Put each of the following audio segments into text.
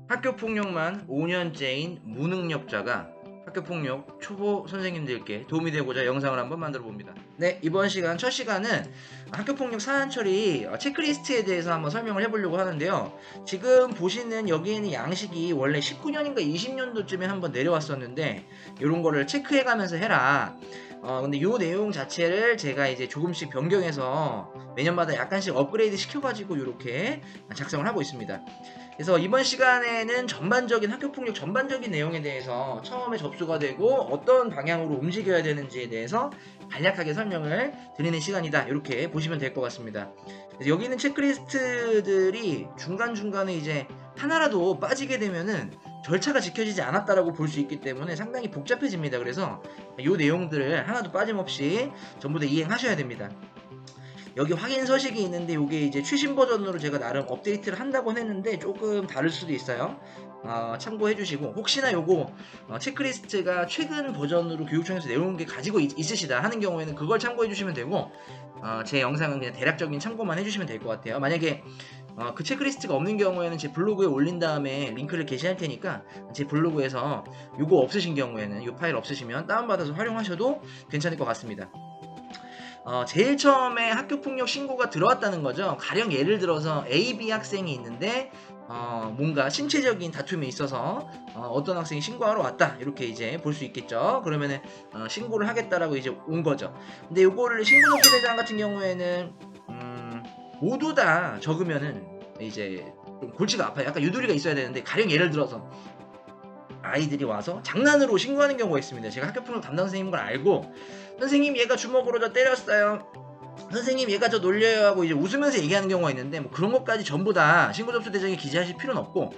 학교폭력만 5년째인 무능력자가 학교폭력 초보 선생님들께 도움이 되고자 영상을 한번 만들어 봅니다. 네, 이번 시간 첫 시간은 학교폭력 사안 처리 체크리스트에 대해서 한번 설명을 해보려고 하는데요. 지금 보시는 여기 있는 양식이 원래 19년인가 20년도쯤에 한번 내려왔었는데 이런 거를 체크해 가면서 해라. 근데 요 내용 자체를 제가 이제 조금씩 변경해서 매년마다 약간씩 업그레이드 시켜가지고 이렇게 작성을 하고 있습니다. 그래서 이번 시간에는 전반적인 학교폭력 전반적인 내용에 대해서 처음에 접수가 되고 어떤 방향으로 움직여야 되는지에 대해서 간략하게 설명을 드리는 시간이다. 이렇게 보시면 될 것 같습니다. 그래서 여기 있는 체크리스트들이 중간중간에 이제 하나라도 빠지게 되면은 절차가 지켜지지 않았다라고 볼 수 있기 때문에 상당히 복잡해집니다. 그래서 이 내용들을 하나도 빠짐없이 전부 다 이행하셔야 됩니다. 여기 확인 서식이 있는데 이게 이제 최신 버전으로 제가 나름 업데이트를 한다고 했는데 조금 다를 수도 있어요. 참고해 주시고 혹시나 요거 체크리스트가 최근 버전으로 교육청에서 내놓은 게 가지고 있으시다 하는 경우에는 그걸 참고해 주시면 되고 제 영상은 그냥 대략적인 참고만 해주시면 될 것 같아요. 만약에 그 체크리스트가 없는 경우에는 제 블로그에 올린 다음에 링크를 게시할 테니까 제 블로그에서 요거 없으신 경우에는 요 파일 없으시면 다운받아서 활용하셔도 괜찮을 것 같습니다. 제일 처음에 학교폭력 신고가 들어왔다는 거죠. 가령 예를 들어서 A, B 학생이 있는데 뭔가 신체적인 다툼이 있어서 어떤 학생이 신고하러 왔다 이렇게 이제 볼 수 있겠죠. 그러면은 신고를 하겠다라고 이제 온 거죠. 근데 요거를 신고 접수 대장 같은 경우에는 모두 다 적으면은 이제 좀 골치가 아파요. 약간 유도리가 있어야 되는데 가령 예를 들어서 아이들이 와서 장난으로 신고하는 경우가 있습니다. 제가 학교폭력 담당 선생님인 걸 알고 선생님 얘가 주먹으로 저 때렸어요. 선생님 얘가 저 놀려요 하고 이제 웃으면서 얘기하는 경우가 있는데 뭐 그런 것까지 전부 다 신고 접수 대장에 기재하실 필요는 없고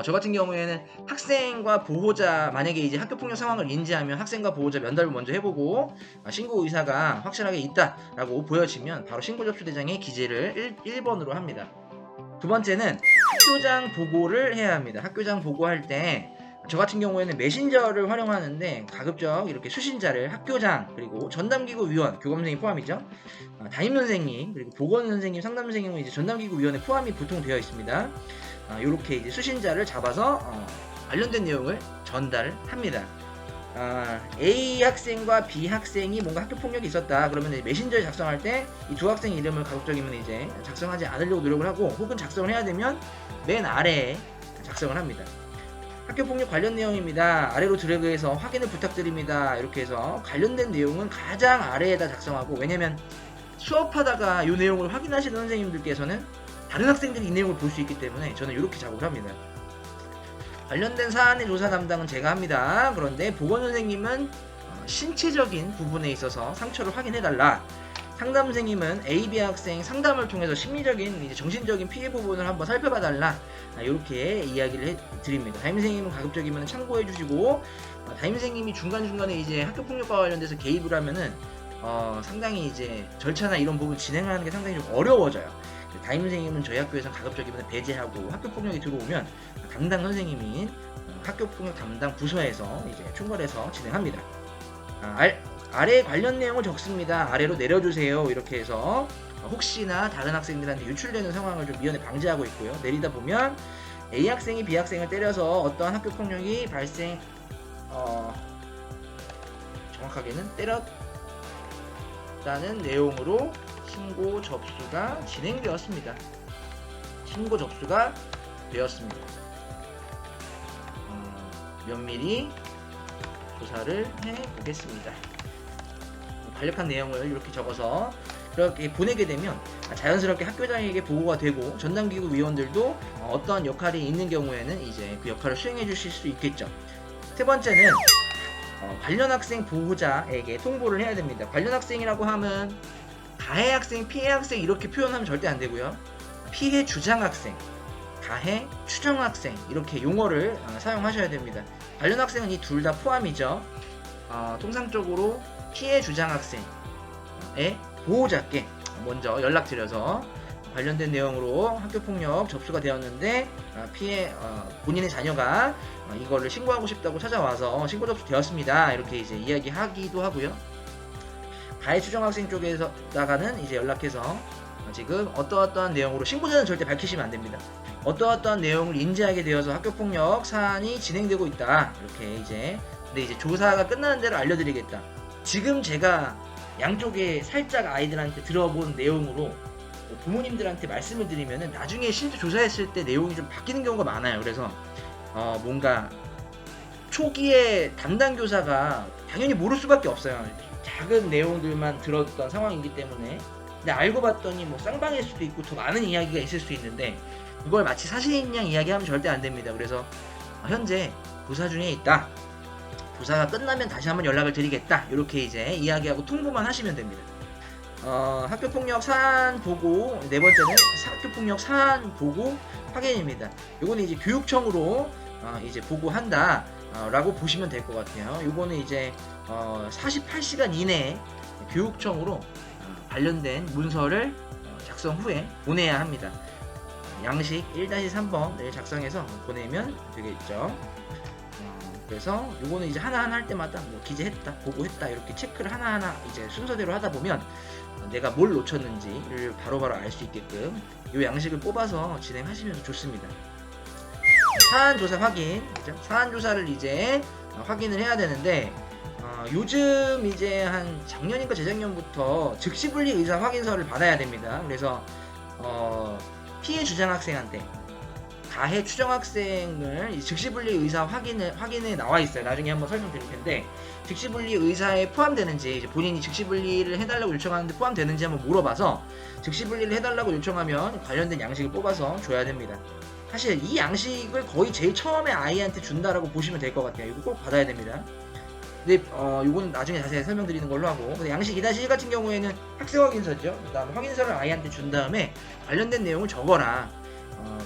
저 같은 경우에는 학생과 보호자 만약에 이제 학교폭력 상황을 인지하면 학생과 보호자 면담을 먼저 해보고 신고 의사가 확실하게 있다라고 보여지면 바로 신고 접수 대장에 기재를 1번으로 합니다. 두 번째는 학교장 보고를 해야 합니다. 학교장 보고할 때 저 같은 경우에는 메신저를 활용하는데 가급적 이렇게 수신자를 학교장 그리고 전담기구 위원 교감선생님 포함이죠. 담임선생님 그리고 보건선생님 상담선생님은 이제 전담기구위원회 포함이 보통 되어 있습니다. 이렇게 이제 수신자를 잡아서 관련된 내용을 전달을 합니다. A 학생과 B 학생이 뭔가 학교 폭력이 있었다 그러면 메신저에 작성할 때 이 두 학생 이름을 가급적이면 이제 작성하지 않으려고 노력을 하고 혹은 작성을 해야 되면 맨 아래에 작성을 합니다. 학교폭력 관련 내용입니다. 아래로 드래그해서 확인을 부탁드립니다. 이렇게 해서 관련된 내용은 가장 아래에다 작성하고 왜냐면 수업하다가 이 내용을 확인하시는 선생님들께서는 다른 학생들이 이 내용을 볼 수 있기 때문에 저는 이렇게 작업을 합니다. 관련된 사안의 조사 담당은 제가 합니다. 그런데 보건선생님은 신체적인 부분에 있어서 상처를 확인해달라. 상담선생님은 A, B 학생 상담을 통해서 심리적인 이제 정신적인 피해 부분을 한번 살펴봐달라. 이렇게 이야기를 드립니다. 담임선생님은 가급적이면 참고해 주시고 담임선생님이 중간중간에 이제 학교폭력과 관련돼서 개입을 하면은 상당히 이제 절차나 이런 부분 진행하는 게 상당히 좀 어려워져요. 담임선생님은 저희 학교에서 가급적이면 배제하고 학교폭력이 들어오면 담당 선생님인 학교폭력 담당 부서에서 이제 총괄해서 진행합니다. 아래 관련 내용을 적습니다. 아래로 내려주세요. 이렇게 해서 혹시나 다른 학생들한테 유출되는 상황을 좀 미연에 방지하고 있고요. 내리다 보면 A 학생이 B 학생을 때려서 어떠한 학교 폭력이 정확하게는 때렸다는 내용으로 신고 접수가 진행되었습니다. 신고 접수가 되었습니다. 면밀히 조사를 해보겠습니다. 간략한 내용을 이렇게 적어서 이렇게 보내게 되면 자연스럽게 학교장에게 보고가 되고 전담기구 위원들도 어떤 역할이 있는 경우에는 이제 그 역할을 수행해 주실 수 있겠죠. 세 번째는 관련 학생 보호자에게 통보를 해야 됩니다. 관련 학생이라고 하면 가해 학생, 피해 학생 이렇게 표현하면 절대 안 되고요. 피해 주장 학생, 가해 추정 학생 이렇게 용어를 사용하셔야 됩니다. 관련 학생은 이 둘 다 포함이죠. 통상적으로 피해 주장 학생의 보호자께 먼저 연락드려서 관련된 내용으로 학교폭력 접수가 되었는데 본인의 자녀가 이거를 신고하고 싶다고 찾아와서 신고 접수되었습니다. 이렇게 이제 이야기하기도 하고요. 가해 추정 학생 쪽에서다가는 이제 연락해서 지금 어떠한 내용으로 신고자는 절대 밝히시면 안 됩니다. 어떠어떠한 내용을 인지하게 되어서 학교폭력 사안이 진행되고 있다. 이렇게 이제 근데 이제 조사가 끝나는 대로 알려드리겠다. 지금 제가 양쪽에 살짝 아이들한테 들어본 내용으로 부모님들한테 말씀을 드리면은 나중에 실제 조사했을 때 내용이 좀 바뀌는 경우가 많아요. 그래서 뭔가 초기에 담당 교사가 당연히 모를 수밖에 없어요. 작은 내용들만 들었던 상황이기 때문에. 근데 알고 봤더니 뭐 쌍방일 수도 있고 더 많은 이야기가 있을 수 있는데 그걸 마치 사실인 양 이야기하면 절대 안 됩니다. 그래서 현재 조사 중에 있다. 조사가 끝나면 다시 한번 연락을 드리겠다. 이렇게 이제 이야기하고 통보만 하시면 됩니다. 학교폭력 사안 보고 네 번째는 학교폭력 사안 보고 확인입니다. 요거는 이제 교육청으로 이제 보고한다 라고 보시면 될 것 같아요. 요거는 이제 48시간 이내에 교육청으로 관련된 문서를 작성 후에 보내야 합니다. 양식 1-3번을 작성해서 보내면 되겠죠. 그래서 요거는 이제 하나하나 할 때마다 뭐 기재했다, 보고했다 이렇게 체크를 하나하나 이제 순서대로 하다 보면 내가 뭘 놓쳤는지를 바로바로 알 수 있게끔 요 양식을 뽑아서 진행하시면 좋습니다. 사안조사 확인, 그죠? 사안조사를 이제 확인을 해야 되는데 요즘 이제 한 작년인가 재작년부터 즉시분리 의사 확인서를 받아야 됩니다. 그래서 피해 주장 학생한테 가해 추정 학생을 즉시분리 의사 확인에 나와 있어요. 나중에 한번 설명드릴 텐데 즉시분리 의사에 포함되는지 이제 본인이 즉시분리를 해달라고 요청하는데 포함되는지 한번 물어봐서 즉시분리를 해달라고 요청하면 관련된 양식을 뽑아서 줘야 됩니다. 사실 이 양식을 거의 제일 처음에 아이한테 준다라고 보시면 될 것 같아요. 이거 꼭 받아야 됩니다. 근데 요거는 나중에 자세히 설명드리는 걸로 하고 양식 2-1 같은 경우에는 학생 확인서죠. 그다음 확인서를 아이한테 준 다음에 관련된 내용을 적어라.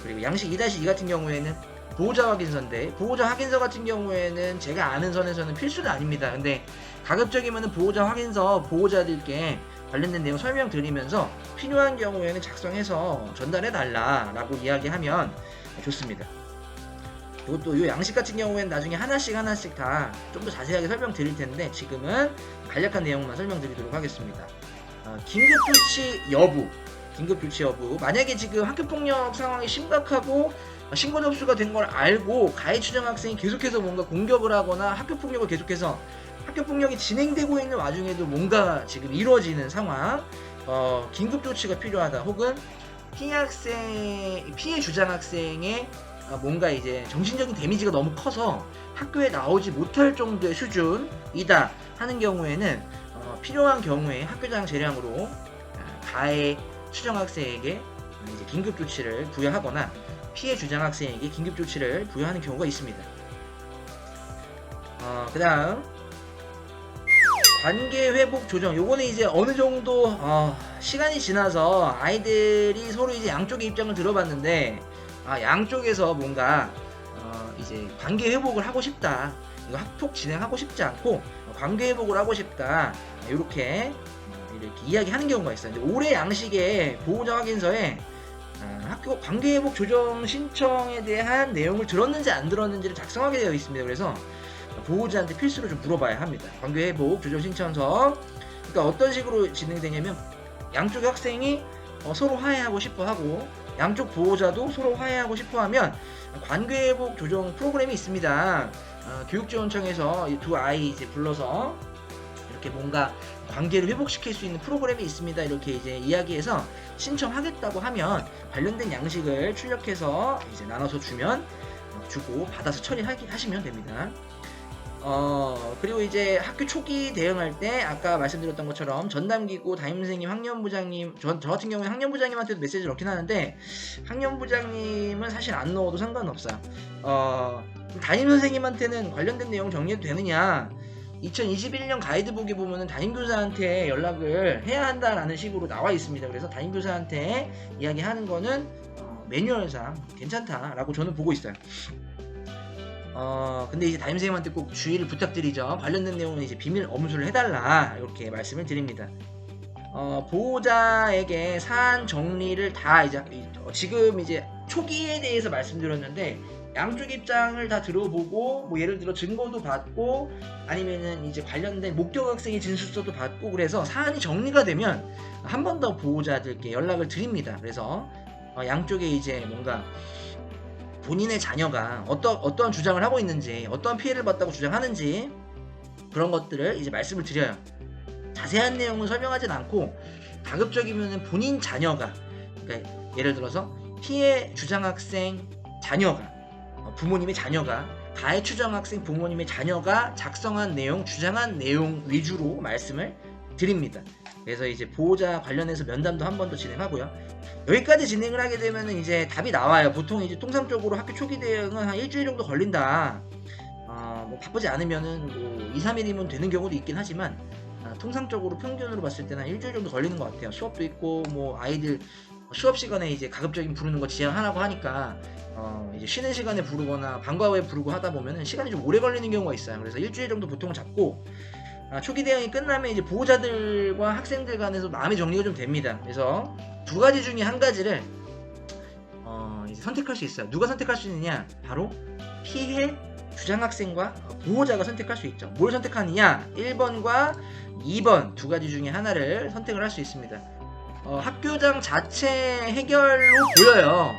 그리고 양식 2-2 같은 경우에는 보호자 확인서인데 보호자 확인서 같은 경우에는 제가 아는 선에서는 필수는 아닙니다. 근데 가급적이면 보호자 확인서 보호자들께 관련된 내용 설명드리면서 필요한 경우에는 작성해서 전달해 달라라고 이야기하면 좋습니다. 그리고 또 이 양식 같은 경우에는 나중에 하나씩 다 좀 더 자세하게 설명드릴 텐데 지금은 간략한 내용만 설명드리도록 하겠습니다. 긴급 조치 여부. 만약에 지금 학교폭력 상황이 심각하고 신고 접수가 된 걸 알고 가해 추정 학생이 계속해서 뭔가 공격을 하거나 학교폭력을 계속해서 학교폭력이 진행되고 있는 와중에도 뭔가 지금 이루어지는 상황, 긴급 조치가 필요하다. 혹은 피해 주장 학생의 뭔가 이제 정신적인 데미지가 너무 커서 학교에 나오지 못할 정도의 수준이다 하는 경우에는 필요한 경우에 학교장 재량으로 가해 추정 학생에게 이제 긴급 조치를 부여하거나 피해 주장 학생에게 긴급 조치를 부여하는 경우가 있습니다. 그 다음 관계 회복 조정. 요거는 이제 어느 정도 시간이 지나서 아이들이 서로 이제 양쪽의 입장을 들어봤는데 양쪽에서 뭔가 이제 관계 회복을 하고 싶다. 이거 학폭 진행하고 싶지 않고 관계 회복을 하고 싶다. 이렇게 이야기하는 경우가 있어요. 근데 올해 양식의 보호자 확인서에 학교 관계 회복 조정 신청에 대한 내용을 들었는지 안 들었는지를 작성하게 되어 있습니다. 그래서 보호자한테 필수로 좀 물어봐야 합니다. 관계 회복 조정 신청서. 그러니까 어떤 식으로 진행되냐면 양쪽의 학생이 서로 화해하고 싶어 하고 양쪽 보호자도 서로 화해하고 싶어 하면 관계 회복 조정 프로그램이 있습니다. 교육지원청에서 이 두 아이 이제 불러서 이렇게 뭔가 관계를 회복시킬 수 있는 프로그램이 있습니다. 이렇게 이제 이야기해서 신청하겠다고 하면 관련된 양식을 출력해서 이제 나눠서 주고 받아서 처리하시면 됩니다. 그리고 이제 학교 초기 대응할 때 아까 말씀드렸던 것처럼 전담기구 담임선생님, 학년부장님, 저 같은 경우에 학년부장님한테도 메시지를 넣긴 하는데 학년부장님은 사실 안 넣어도 상관없어요. 담임선생님한테는 관련된 내용 정리해도 되느냐, 2021년 가이드북에 보면은 담임교사한테 연락을 해야 한다라는 식으로 나와 있습니다. 그래서 담임교사한테 이야기하는 거는 매뉴얼상 괜찮다라고 저는 보고 있어요. 근데 이제 담임선생님한테 꼭 주의를 부탁드리죠. 관련된 내용은 이제 비밀 엄수를 해달라 이렇게 말씀을 드립니다. 보호자에게 사안 정리를 다 이제 지금 이제 초기에 대해서 말씀드렸는데 양쪽 입장을 다 들어보고 뭐 예를 들어 증거도 받고 아니면은 이제 관련된 목격 학생의 진술서도 받고 그래서 사안이 정리가 되면 한 번 더 보호자들께 연락을 드립니다. 그래서 양쪽에 이제 뭔가 본인의 자녀가 어떠한 주장을 하고 있는지, 어떠한 피해를 봤다고 주장하는지 그런 것들을 이제 말씀을 드려요. 자세한 내용은 설명하진 않고 가급적이면 본인 자녀가, 그러니까 예를 들어서 피해 주장 학생 자녀가, 부모님의 자녀가, 가해 추정 학생 부모님의 자녀가 작성한 내용, 주장한 내용 위주로 말씀을 드립니다. 그래서 이제 보호자 관련해서 면담도 한 번 더 진행하고요. 여기까지 진행을 하게 되면 이제 답이 나와요. 보통 이제 통상적으로 학교 초기 대응은 한 일주일 정도 걸린다. 뭐 바쁘지 않으면은 뭐 2, 3일이면 되는 경우도 있긴 하지만 통상적으로 평균으로 봤을 때는 한 일주일 정도 걸리는 것 같아요. 수업도 있고 뭐 아이들 수업 시간에 이제 가급적인 부르는 거 지양하라고 하니까 이제 쉬는 시간에 부르거나 방과 후에 부르고 하다 보면은 시간이 좀 오래 걸리는 경우가 있어요. 그래서 일주일 정도 보통 잡고 초기 대응이 끝나면 이제 보호자들과 학생들 간에서 마음의 정리가 좀 됩니다. 그래서 두 가지 중에 한 가지를 이제 선택할 수 있어요. 누가 선택할 수 있느냐? 바로 피해 주장 학생과 보호자가 선택할 수 있죠. 뭘 선택하느냐? 1번과 2번 두 가지 중에 하나를 선택을 할 수 있습니다. 학교장 자체 해결로 보여요.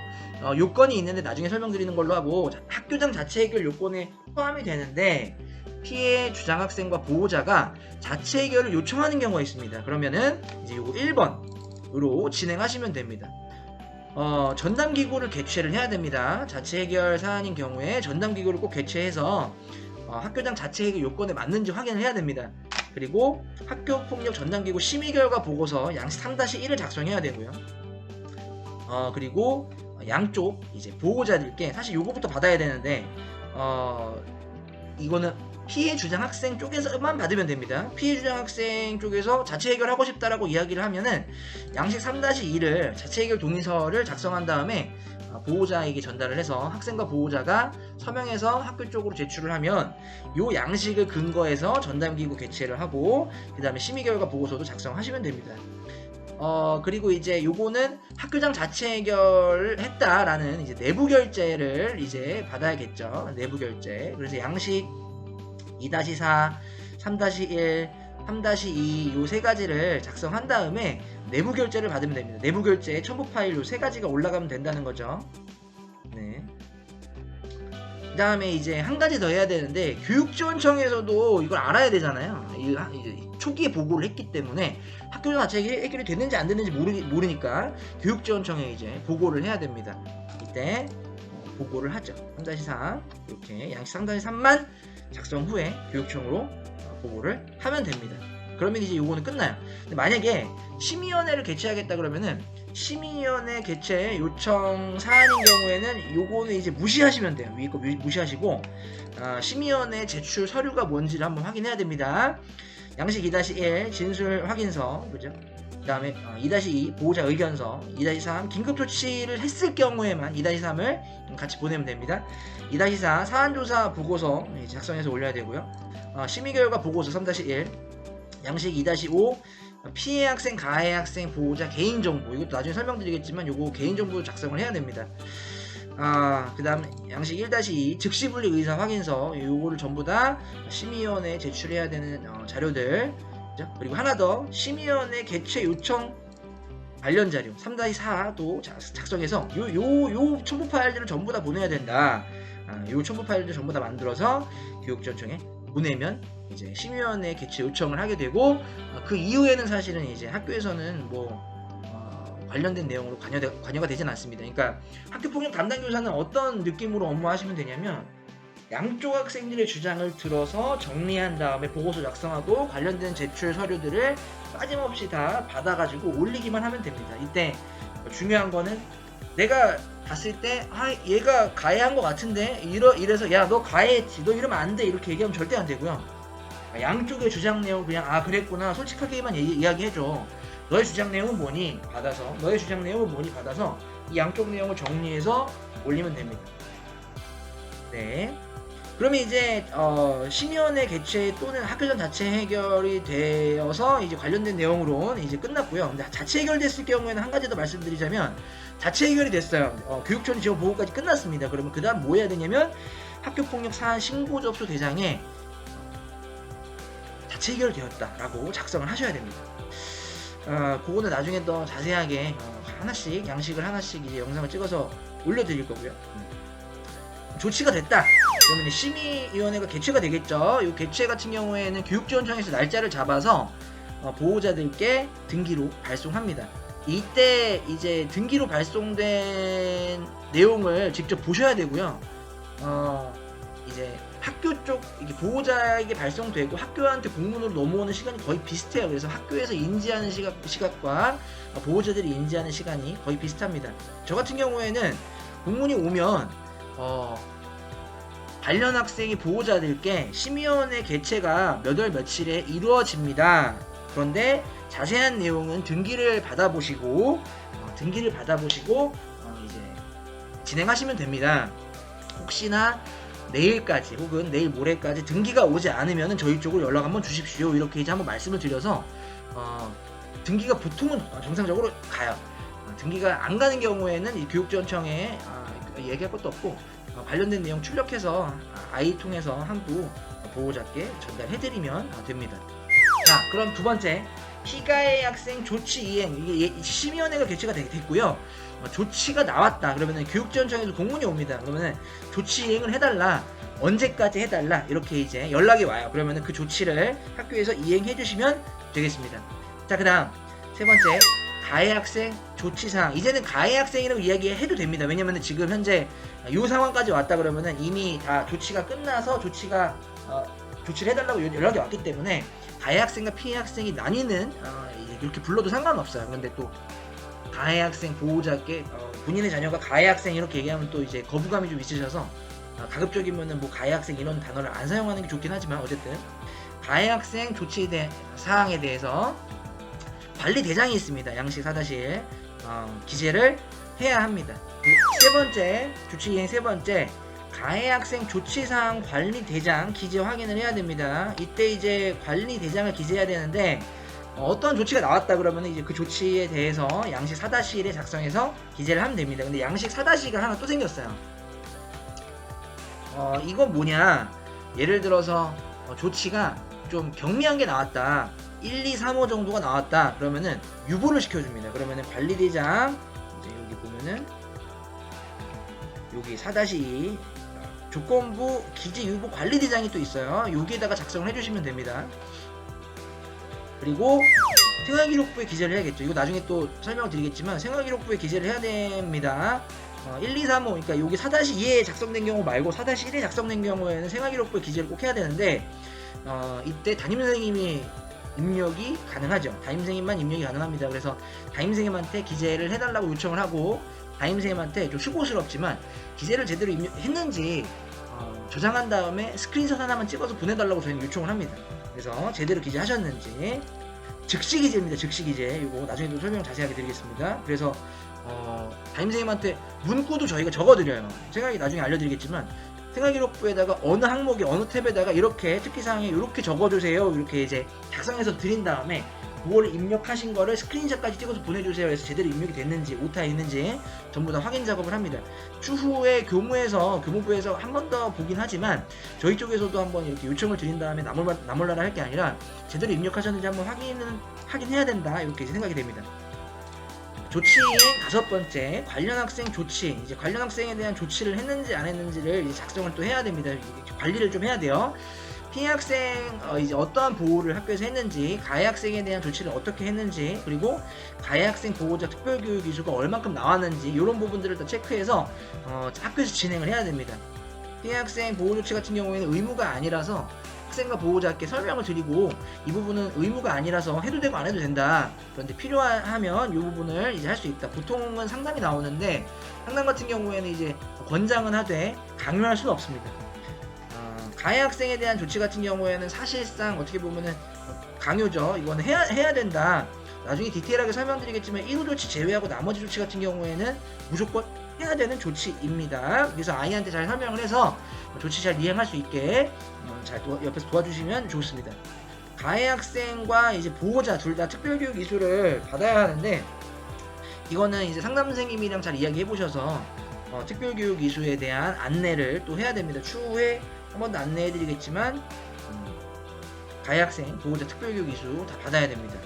요건이 있는데 나중에 설명드리는 걸로 하고, 학교장 자체 해결 요건에 포함이 되는데 피해 주장 학생과 보호자가 자체 해결을 요청하는 경우가 있습니다. 그러면은 이제 요거 1번으로 진행하시면 됩니다. 전담기구를 개최를 해야 됩니다. 자체 해결 사안인 경우에 전담기구를 꼭 개최해서 학교장 자체 해결 요건에 맞는지 확인을 해야 됩니다. 그리고 학교폭력 전담기구 심의결과 보고서 양식 3-1을 작성해야 되고요. 그리고 양쪽 이제 보호자들께 사실 요거부터 받아야 되는데 이거는 피해 주장 학생 쪽에서만 받으면 됩니다. 피해 주장 학생 쪽에서 자체 해결하고 싶다라고 이야기를 하면은 양식 3-2를 자체 해결 동의서를 작성한 다음에 보호자에게 전달을 해서 학생과 보호자가 서명해서 학교 쪽으로 제출을 하면 요 양식을 근거해서 전담기구 개최를 하고 그 다음에 심의결과 보고서도 작성하시면 됩니다. 그리고 이제 요거는 학교장 자체 해결을 했다라는 이제 내부 결재를 이제 받아야겠죠. 내부 결재. 그래서 양식 2-4, 3-1, 3-2 요 세 가지를 작성한 다음에 내부 결재를 받으면 됩니다. 내부 결재 첨부 파일 요 세 가지가 올라가면 된다는 거죠. 네. 그 다음에 이제 한 가지 더 해야 되는데 교육지원청에서도 이걸 알아야 되잖아요. 이제 초기에 보고를 했기 때문에 학교 자체 해결이 됐는지 안 됐는지 모르니까 교육지원청에 이제 보고를 해야 됩니다. 이때 보고를 하죠. 3-4 이렇게 양식 3-3만 작성 후에 교육청으로 보고를 하면 됩니다. 그러면 이제 요거는 끝나요. 근데 만약에 심의위원회를 개최하겠다 그러면은 심의위원회 개최 요청 사안인 경우에는 요거는 이제 무시하시면 돼요. 위에 거 무시하시고 심의위원회 제출 서류가 뭔지를 한번 확인해야 됩니다. 양식 2-1 진술 확인서, 그죠? 그 다음에 2-2 보호자 의견서, 2-3 긴급조치를 했을 경우에만 2-3을 같이 보내면 됩니다. 2-4 사안조사 보고서 작성해서 올려야 되고요. 심의결과 보고서 3-1 양식 2-5 피해 학생, 가해 학생, 보호자 개인정보, 이것도 나중에 설명드리겠지만 요거 개인정보 작성을 해야 됩니다. 그 다음 양식 1-2 즉시분리 의사 확인서, 요거를 전부 다 심의위원회에 제출해야 되는 자료들. 그죠? 그리고 하나 더 심의위원회 개최 요청 관련 자료 3-4도 작성해서 요 첨부 파일들을 전부 다 보내야 된다. 요 첨부 파일들 전부 다 만들어서 교육지원청에 보내면 이제 심의위원회 개최 요청을 하게 되고, 그 이후에는 사실은 이제 학교에서는 뭐 관련된 내용으로 관여가 되진 않습니다. 그러니까 학교폭력 담당 교사는 어떤 느낌으로 업무하시면 되냐면 양쪽 학생들의 주장을 들어서 정리한 다음에 보고서 작성하고 관련된 제출 서류들을 빠짐없이 다 받아가지고 올리기만 하면 됩니다. 이때 중요한 거는 내가 봤을 때 얘가 가해한 것 같은데 이래서 야 너 가해했지, 너 이러면 안 돼, 이렇게 얘기하면 절대 안 되고요. 양쪽의 주장 내용 그냥 그랬구나 솔직하게만 이야기해줘. 너의 주장 내용은 뭐니? 받아서 너의 주장 내용은 뭐니? 받아서 이 양쪽 내용을 정리해서 올리면 됩니다. 네. 그러면 이제 심의위원회 개최 또는 학교장 자체 해결이 되어서 이제 관련된 내용으로는 이제 끝났고요. 근데 자체 해결됐을 경우에는 한 가지 더 말씀드리자면, 자체 해결이 됐어요. 교육청 지원 보고까지 끝났습니다. 그러면 그 다음 뭐 해야 되냐면 학교폭력 사안 신고 접수 대장에 자체 해결되었다라고 작성을 하셔야 됩니다. 그거는 나중에 더 자세하게 하나씩 양식을 하나씩 이제 영상을 찍어서 올려드릴 거고요. 조치가 됐다. 그러면 심의위원회가 개최가 되겠죠. 이 개최 같은 경우에는 교육지원청에서 날짜를 잡아서 보호자들께 등기로 발송합니다. 이때 이제 등기로 발송된 내용을 직접 보셔야 되고요. 이제 학교 쪽 이게 보호자에게 발송되고 학교한테 공문으로 넘어오는 시간이 거의 비슷해요. 그래서 학교에서 인지하는 시각과 보호자들이 인지하는 시간이 거의 비슷합니다. 저 같은 경우에는 공문이 오면 관련 학생이 보호자들께 심의위원회 개최가 몇 월 며칠에 이루어집니다. 그런데 자세한 내용은 등기를 받아보시고 이제 진행하시면 됩니다. 혹시나 내일까지 혹은 내일 모레까지 등기가 오지 않으면 저희 쪽으로 연락 한번 주십시오. 이렇게 이제 한번 말씀을 드려서 등기가 보통은 정상적으로 가요. 등기가 안 가는 경우에는 이 교육지원청에 얘기할 것도 없고 관련된 내용 출력해서 아이 통해서 한부 보호자께 전달해드리면 됩니다. 자, 그럼 두 번째, 피가해 학생 조치 이행. 이게 심의위원회가 개최가 됐고요. 조치가 나왔다. 그러면은 교육지원청에서 공문이 옵니다. 그러면은 조치 이행을 해달라. 언제까지 해달라. 이렇게 이제 연락이 와요. 그러면은 그 조치를 학교에서 이행해 주시면 되겠습니다. 자, 그 다음 세 번째, 가해 학생 조치사항. 이제는 가해 학생이라고 이야기해도 됩니다. 왜냐면은 지금 현재 이 상황까지 왔다 그러면은 이미 다 조치가 끝나서 조치를 해달라고 연락이 왔기 때문에 가해 학생과 피해 학생이 나뉘는 이렇게 불러도 상관없어요. 그런데 또 가해 학생 보호자께 본인의 자녀가 가해 학생 이렇게 얘기하면 또 이제 거부감이 좀 있으셔서 가급적이면은 뭐 가해 학생 이런 단어를 안 사용하는 게 좋긴 하지만 어쨌든 가해 학생 조치 사항에 대해서 관리 대장이 있습니다. 양식 4-1 기재를 해야 합니다. 세 번째, 조치 이행 세 번째, 가해 학생 조치사항 관리 대장 기재 확인을 해야 됩니다. 이때 이제 관리 대장을 기재해야 되는데 어떤 조치가 나왔다 그러면 이제 그 조치에 대해서 양식 4-1에 작성해서 기재를 하면 됩니다. 근데 양식 4-2가 하나 또 생겼어요. 이건 뭐냐? 예를 들어서 조치가 좀 경미한 게 나왔다. 1, 2, 3호 정도가 나왔다. 그러면은 유보를 시켜줍니다. 그러면은 관리대장 이제 여기 보면은 여기 4-2 조건부 기재 유보 관리대장이 또 있어요. 여기에다가 작성을 해주시면 됩니다. 그리고 생활기록부에 기재를 해야겠죠. 이거 나중에 또 설명을 드리겠지만 생활기록부에 기재를 해야 됩니다. 1, 2, 3호 그러니까 여기 4-2에 작성된 경우 말고 4-1에 작성된 경우에는 생활기록부에 기재를 꼭 해야 되는데 이때 담임선생님이 입력이 가능하죠. 담임선생님만 입력이 가능합니다. 그래서 담임선생님한테 기재를 해달라고 요청을 하고 담임선생님한테 좀 수고스럽지만 기재를 제대로 했는지 저장한 다음에 스크린샷 하나만 찍어서 보내달라고 저희는 요청을 합니다. 그래서 제대로 기재하셨는지 즉시 기재입니다. 즉시 기재. 이거 나중에 또 설명 자세하게 드리겠습니다. 그래서 담임선생님한테 문구도 저희가 적어드려요. 생각이 나중에 알려드리겠지만 생활기록부에다가 어느 항목에 어느 탭에다가 이렇게 특기사항에 이렇게 적어주세요. 이렇게 이제 작성해서 드린 다음에 그걸 입력하신 거를 스크린샷까지 찍어서 보내주세요. 해서 제대로 입력이 됐는지 오타 있는지 전부 다 확인 작업을 합니다. 추후에 교무부에서 한 번 더 보긴 하지만 저희 쪽에서도 한번 이렇게 요청을 드린 다음에 나몰라라 할 게 아니라 제대로 입력하셨는지 한번 하긴 해야 된다. 이렇게 생각이 됩니다. 조치의 다섯 번째, 관련 학생 조치. 이제 관련 학생에 대한 조치를 했는지 안 했는지를 이제 작성을 또 해야 됩니다. 관리를 좀 해야 돼요. 피해 학생 이제 어떠한 보호를 학교에서 했는지, 가해 학생에 대한 조치를 어떻게 했는지, 그리고 가해 학생 보호자 특별교육 이수가 얼만큼 나왔는지 이런 부분들을 다 체크해서 학교에서 진행을 해야 됩니다. 피해 학생 보호 조치 같은 경우에는 의무가 아니라서 학생과 보호자께 설명을 드리고 이 부분은 의무가 아니라서 해도 되고 안 해도 된다. 그런데 필요하면 이 부분을 이제 할 수 있다. 보통은 상담이 나오는데 상담 같은 경우에는 이제 권장은 하되 강요할 수는 없습니다. 가해 학생에 대한 조치 같은 경우에는 사실상 어떻게 보면은 강요죠. 이거는 해야 된다. 나중에 디테일하게 설명드리겠지만 1호 조치 제외하고 나머지 조치 같은 경우에는 무조건 해야 되는 조치입니다. 그래서 아이한테 잘 설명을 해서 조치 잘 이행할 수 있게 잘 옆에서 도와주시면 좋습니다. 가해 학생과 이제 보호자 둘 다 특별교육 이수를 받아야 하는데 이거는 이제 상담 선생님이랑 잘 이야기해 보셔서 특별교육 이수에 대한 안내를 또 해야 됩니다. 추후에 한 번 더 안내해 드리겠지만 가해 학생 보호자 특별교육 이수 다 받아야 됩니다.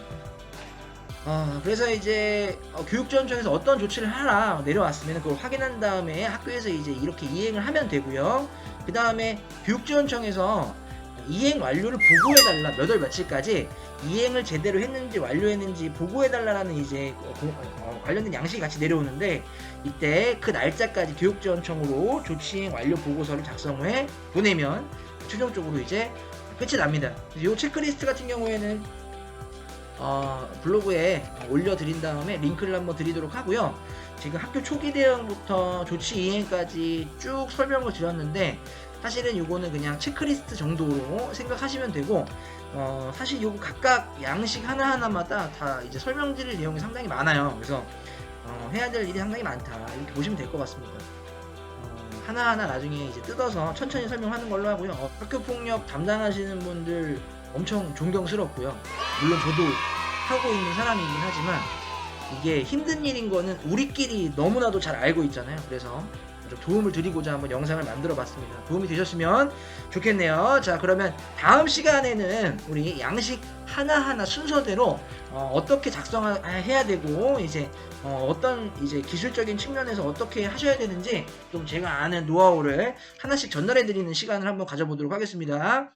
그래서 이제 교육지원청에서 어떤 조치를 하라 내려왔으면 그걸 확인한 다음에 학교에서 이제 이렇게 이행을 하면 되고요. 그 다음에 교육지원청에서 이행 완료를 보고해달라, 몇 월 며칠까지 이행을 제대로 했는지 완료했는지 보고해달라는 이제 관련된 양식이 같이 내려오는데, 이때 그 날짜까지 교육지원청으로 조치이행 완료 보고서를 작성해 보내면 최종적으로 이제 끝이 납니다. 이 체크리스트 같은 경우에는 블로그에 올려드린 다음에 링크를 한번 드리도록 하고요. 지금 학교 초기 대응부터 조치 이행까지 쭉 설명을 드렸는데, 사실은 요거는 그냥 체크리스트 정도로 생각하시면 되고, 사실 요거 각각 양식 하나하나마다 다 이제 설명드릴 내용이 상당히 많아요. 그래서 해야 될 일이 상당히 많다, 이렇게 보시면 될 것 같습니다. 하나하나 나중에 이제 뜯어서 천천히 설명하는 걸로 하고요. 학교폭력 담당하시는 분들 엄청 존경스럽고요. 물론 저도 하고 있는 사람이긴 하지만 이게 힘든 일인 거는 우리끼리 너무나도 잘 알고 있잖아요. 그래서 좀 도움을 드리고자 한번 영상을 만들어 봤습니다. 도움이 되셨으면 좋겠네요. 자, 그러면 다음 시간에는 우리 양식 하나하나 순서대로 어떻게 작성해야 되고, 이제 어떤 이제 기술적인 측면에서 어떻게 하셔야 되는지 좀 제가 아는 노하우를 하나씩 전달해 드리는 시간을 한번 가져보도록 하겠습니다.